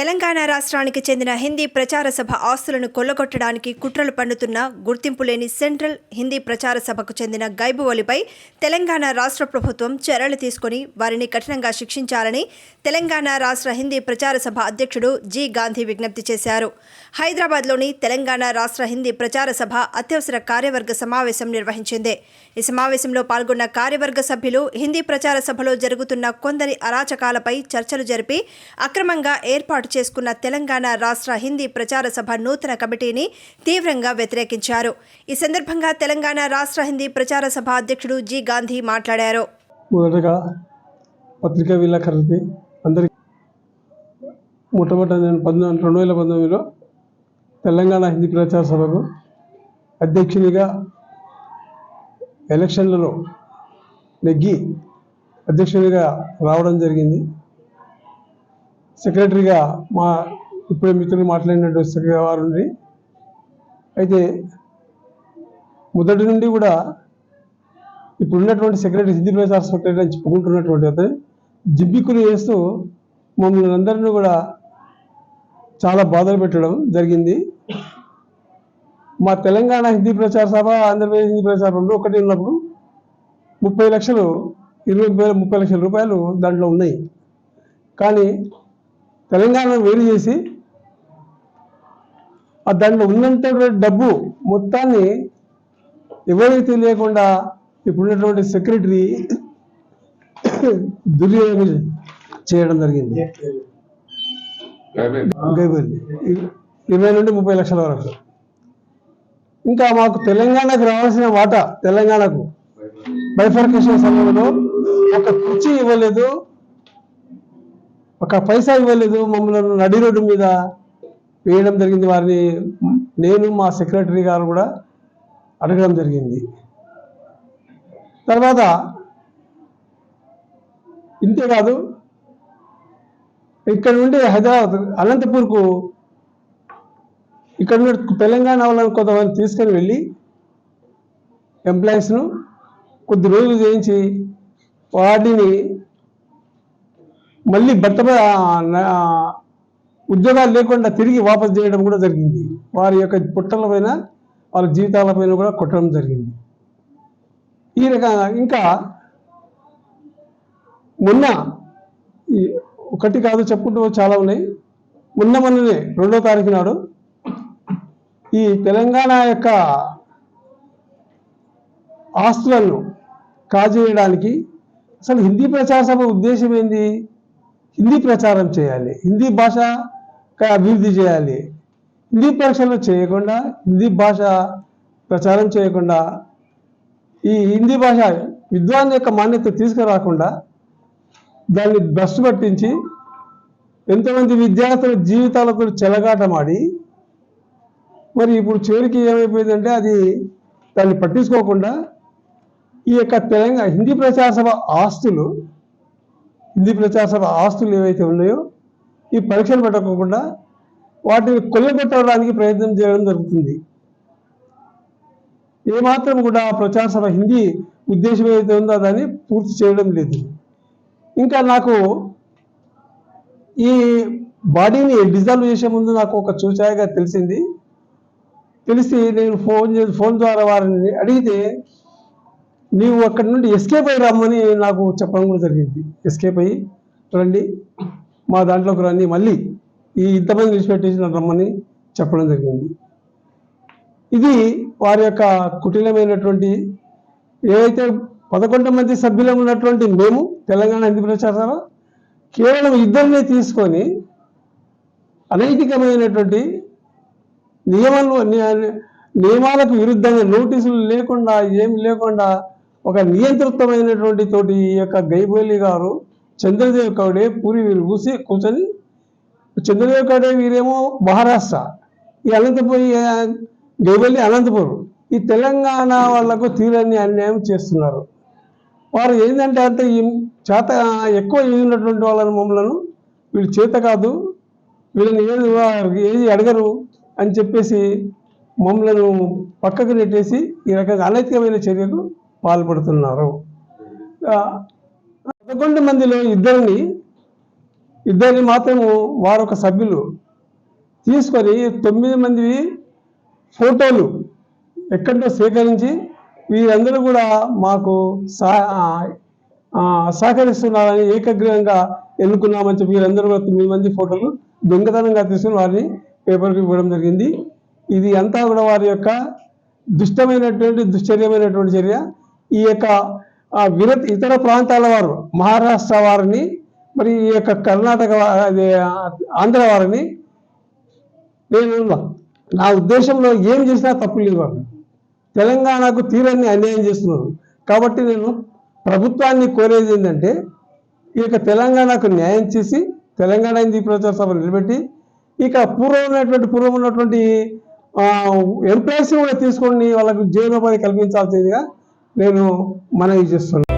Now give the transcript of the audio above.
తెలంగాణ రాష్ట్రానికి చెందిన హిందీ ప్రచార సభ ఆస్తులను కొల్లగొట్టడానికి కుట్రలు పన్నుతున్న గుర్తింపు లేని సెంట్రల్ హిందీ ప్రచార సభకు చెందిన గైబువలిపై తెలంగాణ రాష్ట్ర ప్రభుత్వం చర్యలు తీసుకుని వారిని కఠినంగా శిక్షించాలని తెలంగాణ రాష్ట్ర హిందీ ప్రచార సభ అధ్యక్షుడు జి గాంధీ విజ్ఞప్తి చేశారు. హైదరాబాద్లోని తెలంగాణ రాష్ట్ర హిందీ ప్రచార సభ అత్యవసర కార్యవర్గ సమావేశం నిర్వహించింది. ఈ సమావేశంలో పాల్గొన్న కార్యవర్గ సభ్యులు హిందీ ప్రచార సభలో జరుగుతున్న కొందరి అరాచకాలపై చర్చలు జరిపి అక్రమంగా ఏర్పాటు చేసుకున్న తెలంగాణ రాష్ట్ర హిందీ ప్రచార సభ నూతన కమిటీని తీవ్రంగా వ్యతిరేకించారు. ఈ సందర్భంగా తెలంగాణ రాష్ట్ర హిందీ ప్రచార సభ అధ్యక్షుడు జి గాంధీ మాట్లాడారు. మొదటగా పత్రికా విలేకరులకి అందరికీ మొట్టమొదట నేను 2019లో తెలంగాణ హిందీ ప్రచార సభకు అధ్యక్షునిగా ఎలక్షన్లలో నెగ్గి అధ్యక్షునిగా రావడం జరిగింది. సెక్రటరీగా మా ఇప్పుడే మిత్రులు మాట్లాడినట్టు సెక్రటరీ వారు ఉంది. అయితే మొదటి నుండి కూడా ఇప్పుడున్నటువంటి సెక్రటరీ హిందీ ప్రచార సెక్రటరీ అని చెప్పుకుంటున్నటువంటి అతను జిబ్బిక్కులు చేస్తూ మమ్మల్ని అందరినీ కూడా చాలా బాధలు పెట్టడం జరిగింది. మా తెలంగాణ హిందీ ప్రచార సభ ఆంధ్రప్రదేశ్ హిందీ ప్రచార సభలో ఒకటి ఉన్నప్పుడు 30 లక్షలు 30 లక్షల రూపాయలు దాంట్లో ఉన్నాయి. కానీ తెలంగాణను వేరు చేసి దాంట్లో ఉన్నంత డబ్బు మొత్తాన్ని ఎవరికి తెలియకుండా ఇప్పుడున్నటువంటి సెక్రటరీ దుర్వినియోగం చేయడం జరిగింది. 20 నుండి 30 లక్షల వరకు. ఇంకా మాకు తెలంగాణకు రావాల్సిన వాటా, తెలంగాణకు బైఫర్కేషన్ సమయంలో ఒక కుర్చీ ఇవ్వలేదు, ఒక పైసా ఇవ్వలేదు. మమ్మల్ని నడి రోడ్డు మీద వేయడం జరిగింది. వారిని నేను మా సెక్రటరీ గారు కూడా అడగడం జరిగింది. తర్వాత ఇంతేకాదు, ఇక్కడ నుండి హైదరాబాద్ అనంతపూర్కు ఇక్కడ నుండి తెలంగాణ వాళ్ళని కొంతమంది తీసుకొని వెళ్ళి ఎంప్లాయీస్ను కొద్ది రోజులు చేయించి వాటిని మళ్ళీ ఉద్యోగాలు లేకుండా తిరిగి వాపసు చేయడం కూడా జరిగింది. వారి యొక్క పుట్టల పైన వాళ్ళ జీవితాలపైన కూడా కొట్టడం జరిగింది. ఈ రకంగా ఇంకా మొన్న ఒకటి కాదు చెప్పుకుంటూ చాలా ఉన్నాయి. మొన్ననే 2వ తారీఖు నాడు ఈ తెలంగాణ యొక్క ఆస్తులను కాజేయడానికి అసలు హిందీ ప్రచార సభ ఉద్దేశం ఏంది? హిందీ ప్రచారం చేయాలి, హిందీ భాష అభివృద్ధి చేయాలి. హిందీ పరీక్షలు చేయకుండా, హిందీ భాష ప్రచారం చేయకుండా, ఈ హిందీ భాష విద్వాన్ యొక్క మాన్యత తీసుకురాకుండా దాన్ని భ్రష్టు పట్టించి ఎంతమంది విద్యార్థుల జీవితాలతో చెలగాటమాడి మరి ఇప్పుడు చివరికి ఏమైపోయిందంటే అది దాన్ని పట్టించుకోకుండా ఈ యొక్క తెలంగాణ హిందీ ప్రచార సభ ఆస్తులు ఏవైతే ఉన్నాయో ఈ పరీక్షలు పెట్టకోకుండా వాటిని కొల్లగొట్టడానికి ప్రయత్నం చేయడం జరుగుతుంది. ఏమాత్రం కూడా ప్రచార సభ హిందీ ఉద్దేశం ఏదైతే ఉందో దాన్ని పూర్తి చేయడం లేదు. ఇంకా నాకు ఈ బాడీని డిజాల్వ్ చేసే ముందు నాకు ఒక చూచాయిగా తెలిసి నేను ఫోన్ ద్వారా వారిని అడిగితే నీవు అక్కడి నుండి ఎస్కేప్ అయ్యి రమ్మని నాకు చెప్పడం కూడా జరిగింది. ఎస్కేప్ అయ్యి రండి, మా దాంట్లోకి రండి, మళ్ళీ ఇంతమంది విడిచిపెట్టేసి రమ్మని చెప్పడం జరిగింది. ఇది వారి యొక్క కుటిలమైనటువంటి ఏవైతే 11 మంది సభ్యులు ఉన్నటువంటి మేము తెలంగాణ హిందీ ప్రచార సభ కేవలం 2 తీసుకొని అనైతికమైనటువంటి నియమాలకు విరుద్ధంగా నోటీసులు లేకుండా ఏమి లేకుండా ఒక నియంత్రితమైనటువంటి తోటి ఈ యొక్క గైబోలి గారు చంద్రదేవ్ కౌడే పూరి వీరు కూర్చొని చంద్రదేవ్ కౌడే వీరేమో మహారాష్ట్ర, ఈ అనంతపురం గైబోలి అనంతపురం, ఈ తెలంగాణ వాళ్లకు తీరని అన్యాయం చేస్తున్నారు. వారు ఏంటంటే అంత ఈ చేత ఎక్కువ ఉన్నటువంటి వాళ్ళని మమ్మలను వీళ్ళు చేత కాదు, వీళ్ళని ఏది అడగరు అని చెప్పేసి మమ్మలను పక్కకు నెట్టేసి ఈ రకంగా అనైతికమైన చర్యకు పాల్పడుతున్నారు. 11 మందిలో 2 ఇద్దరిని మాత్రము వారొక సభ్యులు తీసుకొని 9 మంది ఫోటోలు ఎక్కడో సేకరించి వీరందరూ కూడా మాకు సహకరిస్తున్నారని ఏకగ్రీవంగా ఎన్నుకున్నామని చెప్పి వీరందరూ కూడా 9 మంది ఫోటోలు దొంగతనంగా తీసుకుని వారిని పేపర్కి ఇవ్వడం జరిగింది. ఇది అంతా కూడా వారి యొక్క దుశ్చర్యమైనటువంటి చర్య. ఈ యొక్క ఇతర ప్రాంతాల వారు, మహారాష్ట్ర వారిని, మరి ఈ యొక్క కర్ణాటక ఆంధ్ర వారిని నేను నా ఉద్దేశంలో ఏం చేసినా తప్పు లేదు. వాళ్ళు తెలంగాణకు తీరాన్ని అన్యాయం చేస్తున్నారు. కాబట్టి నేను ప్రభుత్వాన్ని కోరేది ఏంటంటే ఈ యొక్క తెలంగాణకు న్యాయం చేసి తెలంగాణ హిందీ ప్రచార సభ నిలబెట్టి ఇక పూర్వం ఉన్నటువంటి ఎంప్లాయీస్ కూడా తీసుకొని వాళ్ళకు జీవనోపాధి కల్పించాల్సిందిగా నేను మనవి చేస్తున్నాను.